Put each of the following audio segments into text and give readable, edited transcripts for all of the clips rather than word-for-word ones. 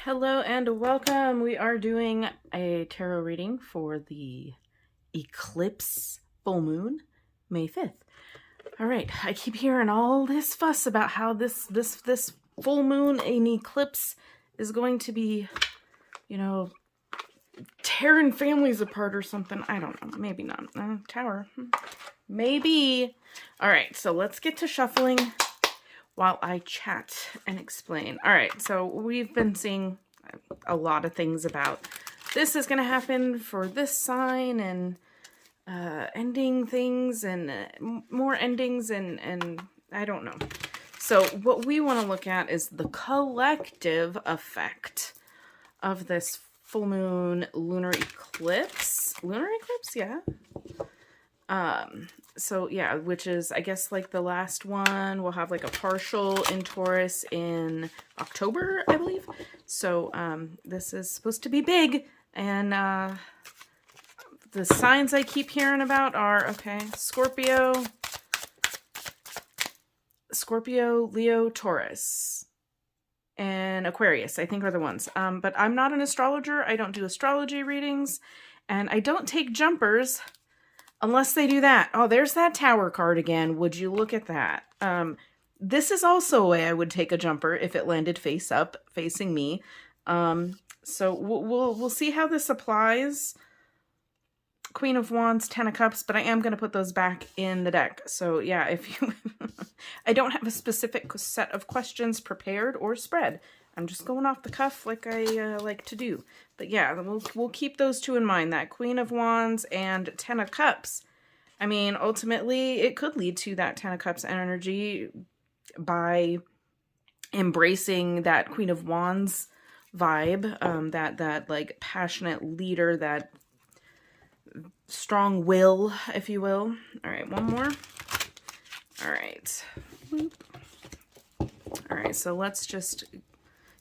Hello and welcome. We are doing a tarot reading for the eclipse full moon, May 5th. All right, I keep hearing all this fuss about how this full moon in eclipse is going to be, tearing families apart or something. I don't know. Maybe not. Tower. Maybe. All right, so let's get to shuffling while I chat and explain. All right, so we've been seeing a lot of things about this is going to happen for this sign and ending things and more endings and I don't know. So what we want to look at is the collective effect of this full moon lunar eclipse. Lunar eclipse, yeah. So yeah, which is, I guess, like the last one. We'll have like a partial in Taurus in October, I believe. So this is supposed to be big. And the signs I keep hearing about are, okay, Scorpio, Leo, Taurus, and Aquarius, I think are the ones. But I'm not an astrologer. I don't do astrology readings. And I don't take jumpers unless they do that. Oh, there's that Tower card again. Would you look at that? This is also a way I would take a jumper if it landed face up, facing me. So we'll see how this applies. Queen of Wands, Ten of Cups, but I am going to put those back in the deck. So yeah, if you... I don't have a specific set of questions prepared or spread. I'm just going off the cuff like I like to do. But yeah, we'll keep those two in mind, that Queen of Wands and Ten of Cups. I mean, ultimately, it could lead to that Ten of Cups energy by embracing that Queen of Wands vibe, that like passionate leader, that strong will, if you will. All right, one more. All right. All right, so let's just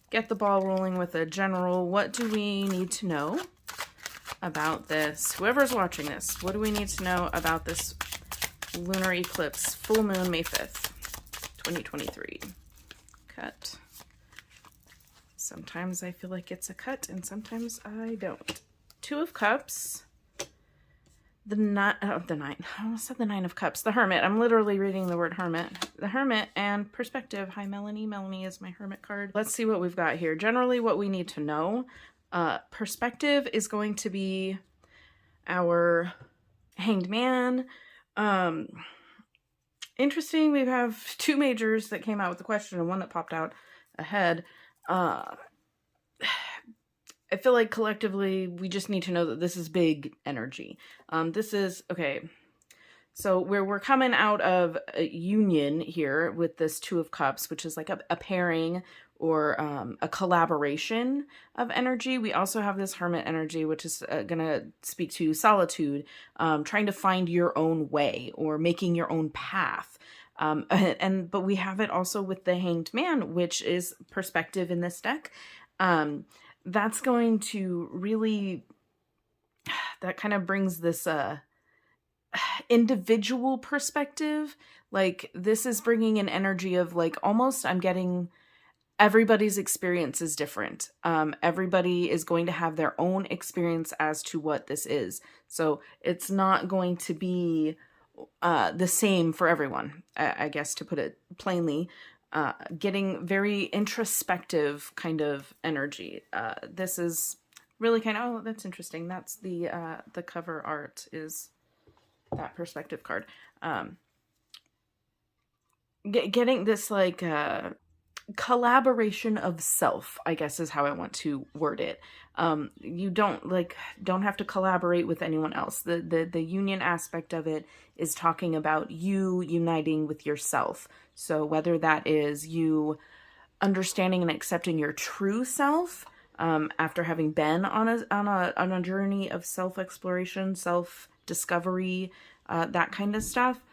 get the ball rolling with a general, what do we need to know about this? Whoever's watching this, what do we need to know about this lunar eclipse, full moon, May 5th, 2023? Cut. Sometimes I feel like it's a cut, and sometimes I don't. Two of Cups. The Nine, I almost said the Nine of Cups. The Hermit. I'm literally reading the word Hermit. The Hermit and Perspective. Hi, Melanie. Melanie is my Hermit card. Let's see what we've got here. Generally, what we need to know. Perspective is going to be our Hanged Man. Interesting. We have two majors that came out with the question and one that popped out ahead. I feel like collectively we just need to know that this is big energy. This is, okay, so we're coming out of a union here with this Two of Cups, which is like a pairing or a collaboration of energy. We also have this Hermit energy, which is going to speak to solitude, trying to find your own way or making your own path. But we have it also with the Hanged Man, which is perspective in this deck. That's going to really, that kind of brings this individual perspective. Like this is bringing an energy of like, almost I'm getting everybody's experience is different. Everybody is going to have their own experience as to what this is. So it's not going to be the same for everyone, I guess, to put it plainly. Getting very introspective kind of energy. This is really kind of, oh, that's interesting. That's the cover art is that perspective card. Getting this like collaboration of self, I guess is how I want to word it. You don't have to collaborate with anyone else. The union aspect of it is talking about you uniting with yourself. So whether that is you understanding and accepting your true self, after having been on a journey of self-exploration, self-discovery, that kind of stuff.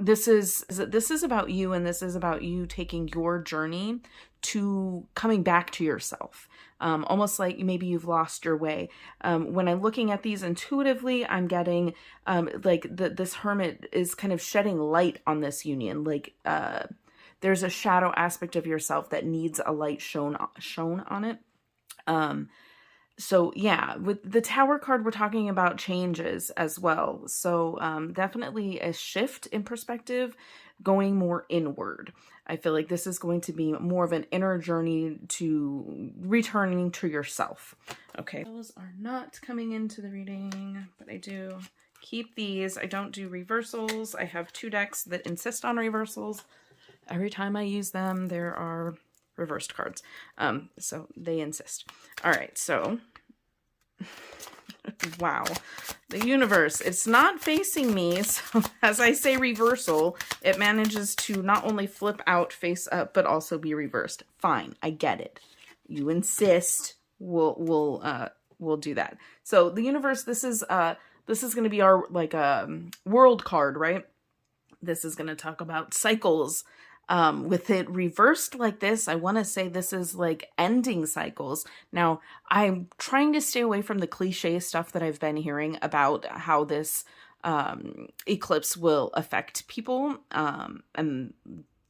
This is about you, and this is about you taking your journey to coming back to yourself. Almost like maybe you've lost your way. When I'm looking at these intuitively, I'm getting like this Hermit is kind of shedding light on this union. Like there's a shadow aspect of yourself that needs a light shown on it. So yeah, with the Tower card, we're talking about changes as well. So definitely a shift in perspective, going more inward. I feel like this is going to be more of an inner journey to returning to yourself. Okay, those are not coming into the reading, but I do keep these. I don't do reversals. I have 2 decks that insist on reversals. Every time I use them, there are reversed cards. So they insist. All right, so wow, the universe, it's not facing me. So as I say reversal, it manages to not only flip out face up, but also be reversed. Fine, I get it. You insist. We'll do that. So the universe, this is going to be our like world card, right? This is going to talk about cycles. With it reversed like this, I want to say this is like ending cycles. Now, I'm trying to stay away from the cliche stuff that I've been hearing about how this eclipse will affect people. And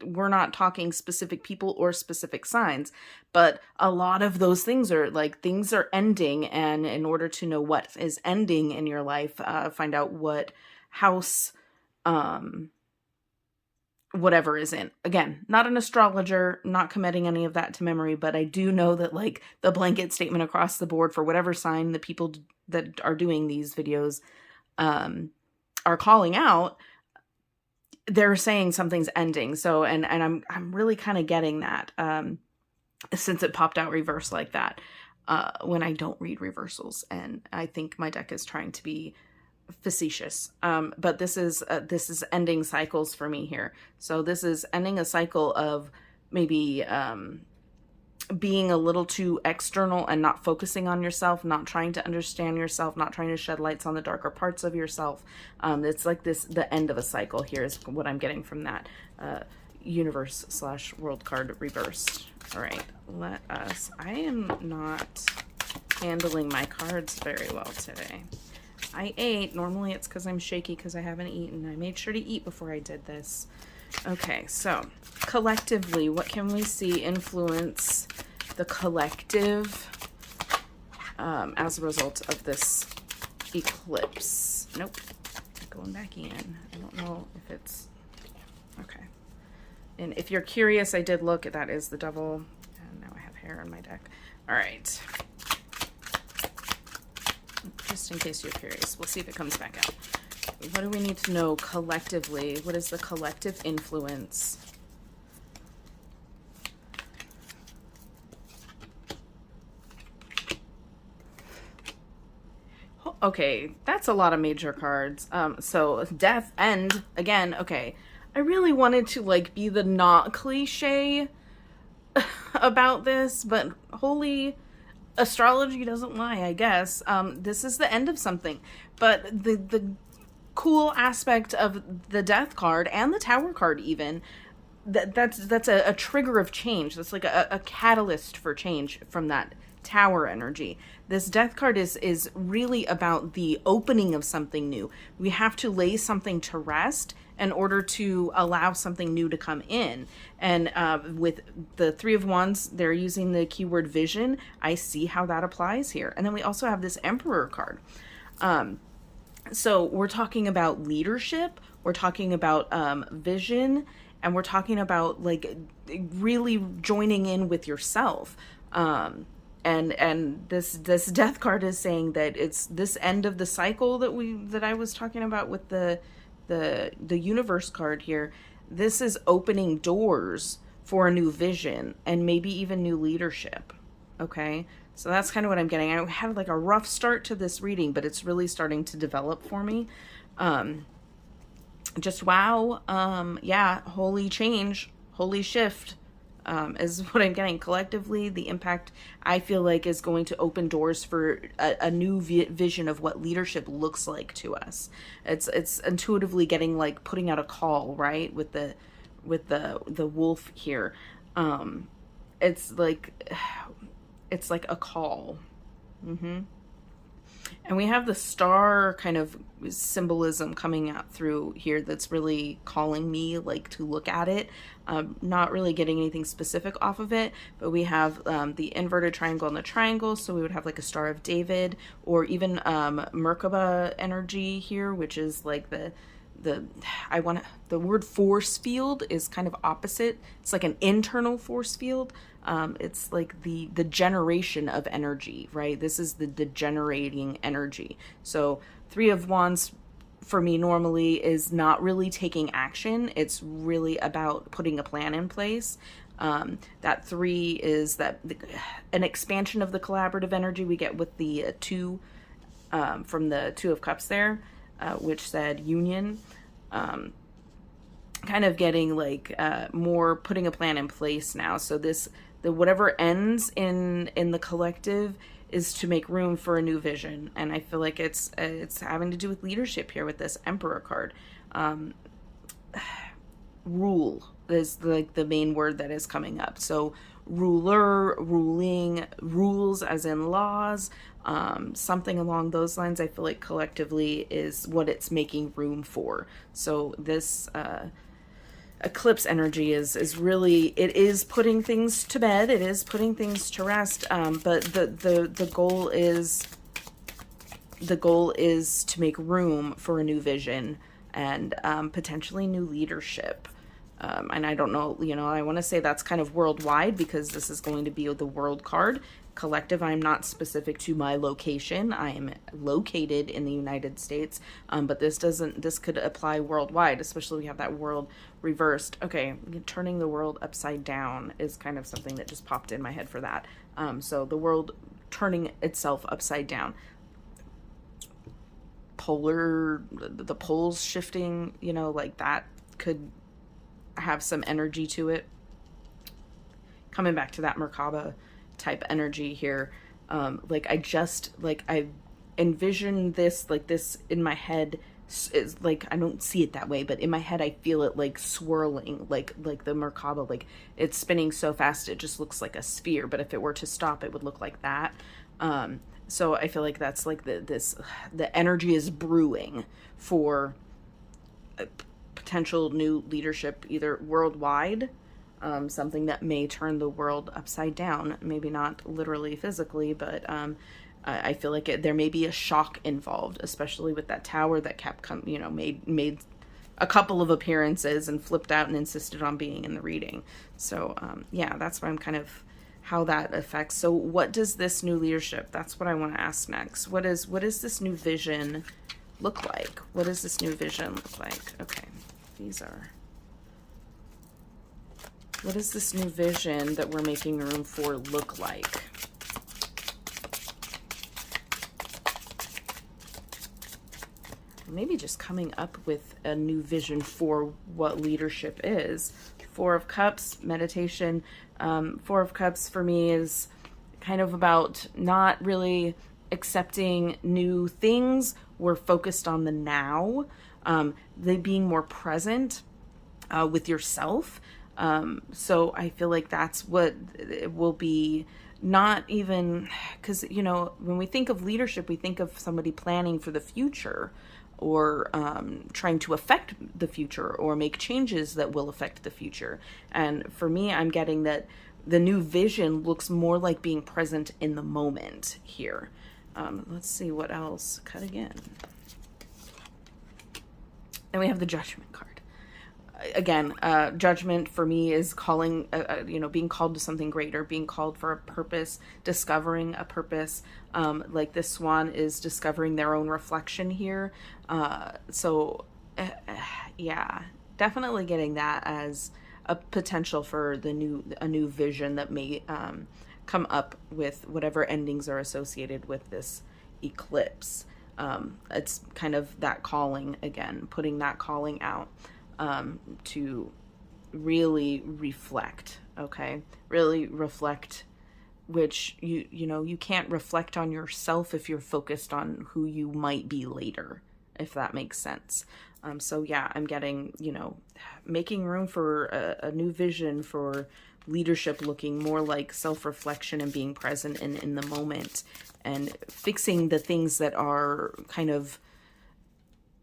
we're not talking specific people or specific signs, but a lot of those things are like things are ending. And in order to know what is ending in your life, find out what house, whatever is in. Again, not an astrologer, not committing any of that to memory, but I do know that like the blanket statement across the board for whatever sign the people that are doing these videos are calling out, they're saying something's ending. So and I'm really kind of getting that since it popped out reverse like that when I don't read reversals, and I think my deck is trying to be facetious, but this is ending cycles for me here. So this is ending a cycle of maybe being a little too external and not focusing on yourself, not trying to understand yourself, not trying to shed lights on the darker parts of yourself. It's like the end of a cycle here is what I'm getting from that universe / world card reversed. All right, I am not handling my cards very well today. I ate. Normally it's because I'm shaky because I haven't eaten. I made sure to eat before I did this. Okay, so collectively, what can we see influence the collective as a result of this eclipse? Nope. Going back in. I don't know if it's... Okay. And if you're curious, I did look. That is the devil. And now I have hair on my deck. All right. Just in case you're curious. We'll see if it comes back out. What do we need to know collectively? What is the collective influence? Okay, that's a lot of major cards. So death, end, again, okay. I really wanted to like be the not cliche about this, but holy... astrology doesn't lie, I guess. This is the end of something. But the cool aspect of the death card and the tower card even, that's a trigger of change. That's like a catalyst for change from that tower energy. This death card is really about the opening of something new. We have to lay something to rest in order to allow something new to come in. And with the 3 of Wands, they're using the keyword vision. I see how that applies here. And then we also have this Emperor card. So we're talking about leadership, we're talking about vision, and we're talking about like really joining in with yourself. And this death card is saying that it's this end of the cycle that I was talking about with the universe card here. This is opening doors for a new vision and maybe even new leadership. Okay, so that's kind of what I'm getting. I had like a rough start to this reading, but it's really starting to develop for me. Just wow. Yeah, holy change, holy shift. Is what I'm getting collectively. The impact I feel like is going to open doors for a new vision of what leadership looks like to us. It's intuitively getting like putting out a call, right? With the wolf here. It's like a call. And we have the star kind of symbolism coming out through here that's really calling me like to look at it. Not really getting anything specific off of it, but we have the inverted triangle and the triangle. So we would have like a Star of David, or even Merkaba energy here, which is like the word force field is kind of opposite. It's like an internal force field. It's like the generation of energy, right? This is the generating energy. So Three of Wands for me normally is not really taking action. It's really about putting a plan in place. That 3 is an expansion of the collaborative energy we get with the 2 from the 2 of Cups there, which said union. Kind of getting like more putting a plan in place now. So whatever ends in the collective is to make room for a new vision, and I feel like it's having to do with leadership here with this Emperor card. Rule is like the main word that is coming up. So ruler, ruling, rules as in laws, something along those lines. I feel like collectively is what it's making room for. So this eclipse energy is really, it is putting things to bed, it is putting things to rest, but the goal is to make room for a new vision and potentially new leadership. And I don't know, I want to say that's kind of worldwide because this is going to be the world card. Collective, I'm not specific to my location. I am located in the United States, but this could apply worldwide, especially we have that world reversed. Okay, turning the world upside down is kind of something that just popped in my head for that. So the world turning itself upside down. The poles shifting, like that could have some energy to it. Coming back to that Merkaba type energy here, I envision this in my head. Is like, I don't see it that way, but in my head I feel it like swirling, like the Merkaba, like it's spinning so fast it just looks like a sphere, but if it were to stop it would look like that. So I feel like that's like the energy is brewing for potential new leadership, either worldwide, something that may turn the world upside down, maybe not literally physically, but I feel like there may be a shock involved, especially with that tower that kept made a couple of appearances and flipped out and insisted on being in the reading. So yeah, that's why I'm kind of how that affects. So what does this new leadership, that's what I want to ask next. What is this new vision look like? What does this new vision look like? Okay, what does this new vision that we're making room for look like? Maybe just coming up with a new vision for what leadership is. 4 of Cups, meditation. 4 of Cups for me is kind of about not really accepting new things. We're focused on the now. They being more present with yourself. So I feel like that's what it will be. Not even, because, when we think of leadership, we think of somebody planning for the future, or trying to affect the future or make changes that will affect the future. And for me, I'm getting that the new vision looks more like being present in the moment here. Let's see what else. Cut again. Then we have the Judgment card. Again, judgment for me is calling, being called to something greater, being called for a purpose, discovering a purpose. Like this swan is discovering their own reflection here. Yeah, definitely getting that as a potential for a new vision that may come up with whatever endings are associated with this eclipse. It's kind of that calling again, putting that calling out. To really reflect, okay? Really reflect, which you can't reflect on yourself if you're focused on who you might be later, if that makes sense. So yeah, I'm getting, making room for a new vision for leadership looking more like self-reflection and being present in the moment and fixing the things that are kind of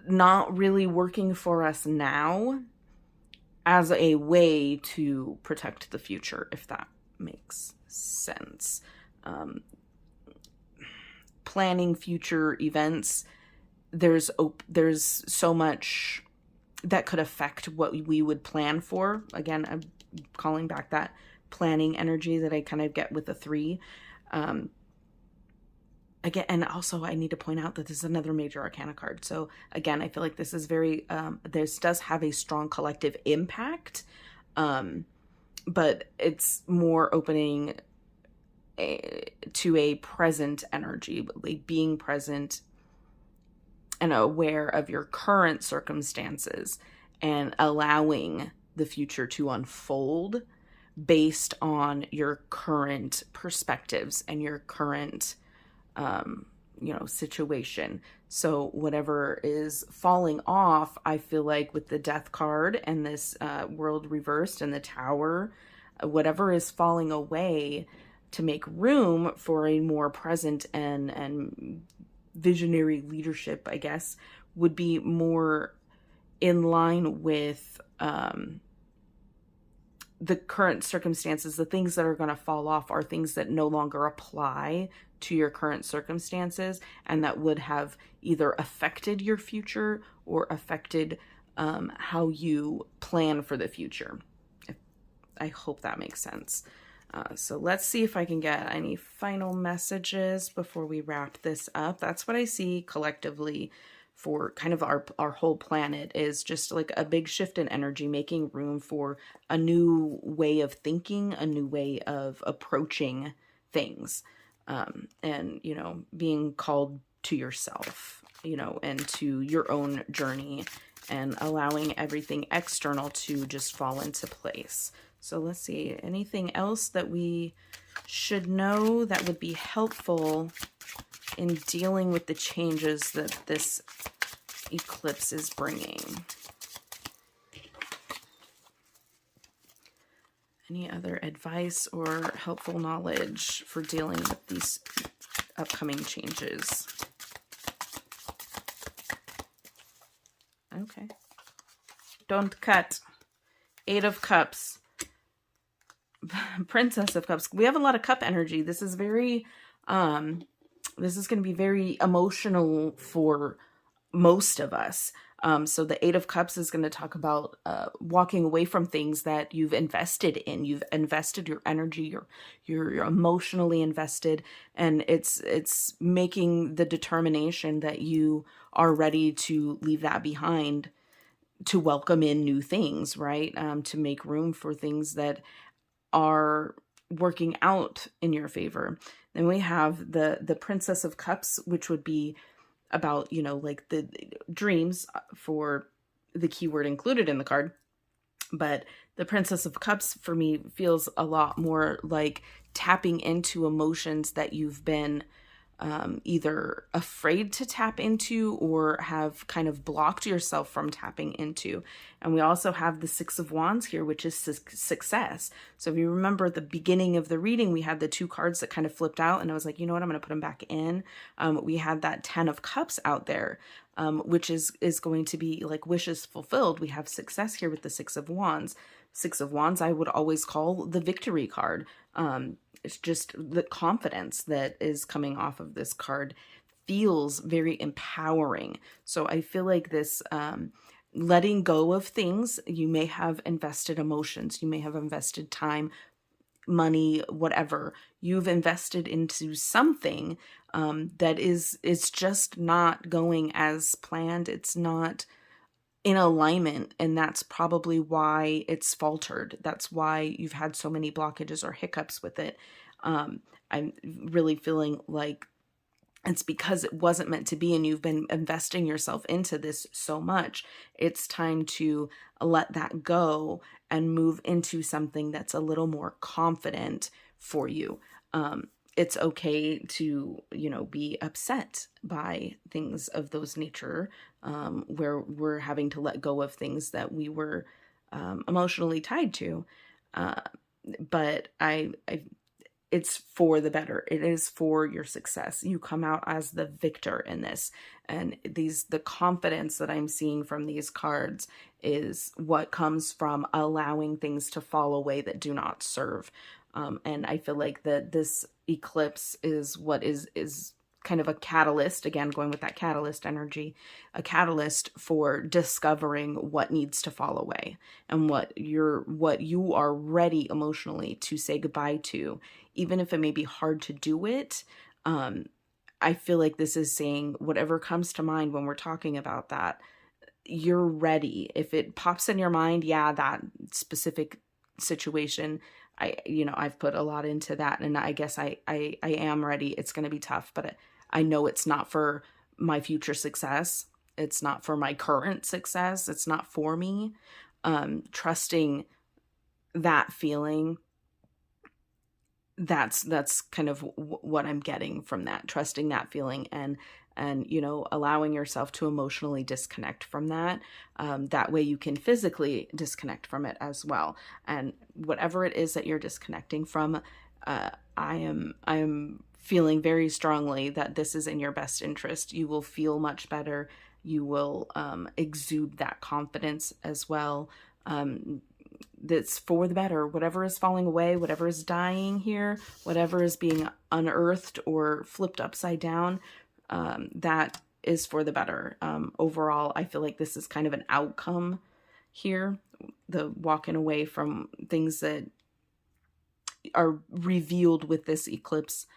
not really working for us now as a way to protect the future, if that makes sense. Planning future events, there's so much that could affect what we would plan for. Again, I'm calling back that planning energy that I kind of get with the 3. Again, and also I need to point out that this is another major arcana card. So again, I feel like this is very, this does have a strong collective impact, but it's more opening to a present energy, like being present and aware of your current circumstances and allowing the future to unfold based on your current perspectives and your current situation. So whatever is falling off, I feel like with the Death card and this world reversed and the Tower, whatever is falling away, to make room for a more present and visionary leadership, I guess, would be more in line with the current circumstances. The things that are going to fall off are things that no longer apply to your current circumstances and that would have either affected your future or affected how you plan for the future. I hope that makes sense. So let's see if I can get any final messages before we wrap this up. That's what I see collectively for kind of our whole planet, is just like a big shift in energy, making room for a new way of thinking, a new way of approaching things, and, being called to yourself, and to your own journey, and allowing everything external to just fall into place. So let's see, anything else that we should know that would be helpful in dealing with the changes that this eclipse is bringing? Any other advice or helpful knowledge for dealing with these upcoming changes? Okay. Don't cut. 8 of Cups. Princess of Cups. We have a lot of cup energy. This is very, this is going to be very emotional for most of us. So the 8 of Cups is going to talk about walking away from things that you've invested in. You've invested your energy, you're emotionally invested, and it's making the determination that you are ready to leave that behind, to welcome in new things, right? To make room for things that are working out in your favor. Then we have the Princess of Cups, which would be about, like the dreams, for the keyword included in the card. But the Princess of Cups for me feels a lot more like tapping into emotions that you've been either afraid to tap into or have kind of blocked yourself from tapping into. And we also have the 6 of Wands here, which is success. So if you remember at the beginning of the reading, we had the 2 cards that kind of flipped out, and I was like, you know what, I'm going to put them back in. We had that 10 of Cups out there, which is going to be like wishes fulfilled. We have success here with the 6 of Wands. 6 of Wands, I would always call the victory card. It's just the confidence that is coming off of this card feels very empowering. So I feel like this letting go of things, you may have invested emotions, you may have invested time, money, whatever. You've invested into something that is just not going as planned. It's not in alignment, and that's probably why it's faltered. That's why you've had so many blockages or hiccups with it. I'm really feeling like it's because it wasn't meant to be, and you've been investing yourself into this so much. It's time to let that go and move into something that's a little more confident for you. It's okay to, be upset by things of those nature, where we're having to let go of things that we were emotionally tied to. but it's for the better. It is for your success. You come out as the victor in this. And the confidence that I'm seeing from these cards is what comes from allowing things to fall away that do not serve. And I feel like that this eclipse is what is kind of a catalyst, again, going with that catalyst energy, a catalyst for discovering what needs to fall away and what you are ready emotionally to say goodbye to, even if it may be hard to do it. I feel like this is saying whatever comes to mind when we're talking about that, you're ready. If it pops in your mind, yeah, that specific situation, I've put a lot into that, and I guess I am ready. It's going to be tough, but I know it's not for my future success. It's not for my current success. It's not for me. Trusting that feeling, that's kind of what I'm getting from that. Trusting that feeling and allowing yourself to emotionally disconnect from that. That way you can physically disconnect from it as well. And whatever it is that you're disconnecting from, I am feeling very strongly that this is in your best interest. You will feel much better. You will exude that confidence as well. That's for the better. Whatever is falling away, whatever is dying here, whatever is being unearthed or flipped upside down, that is for the better. Overall, I feel like this is kind of an outcome here. The walking away from things that are revealed with this eclipse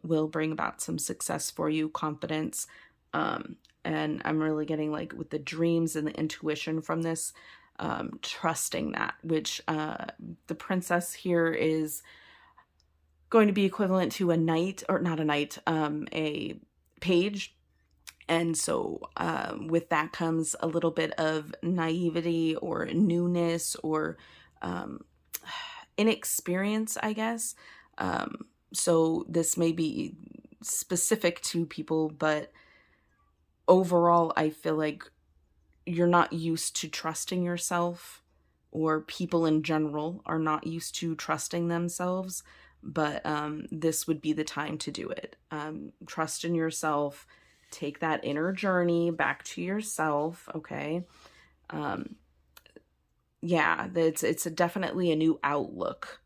will bring about some success for you, confidence. And I'm really getting, like, with the dreams and the intuition from this, trusting that, which the princess here is going to be equivalent to a knight, or not a knight, a page. And so with that comes a little bit of naivety or newness or inexperience, I guess. So this may be specific to people, but overall, I feel like you're not used to trusting yourself, or people in general are not used to trusting themselves. But this would be the time to do it. Trust in yourself. Take that inner journey back to yourself, okay? Yeah, it's definitely a new outlook.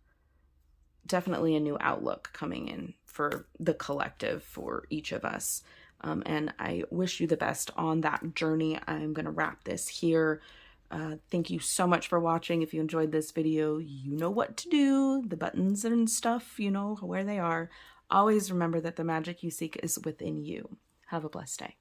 Definitely a new outlook coming in for the collective, for each of us. And I wish you the best on that journey. I'm going to wrap this here. Thank you so much for watching. If you enjoyed this video, you know what to do. The buttons and stuff, you know where they are. Always remember that the magic you seek is within you. Have a blessed day.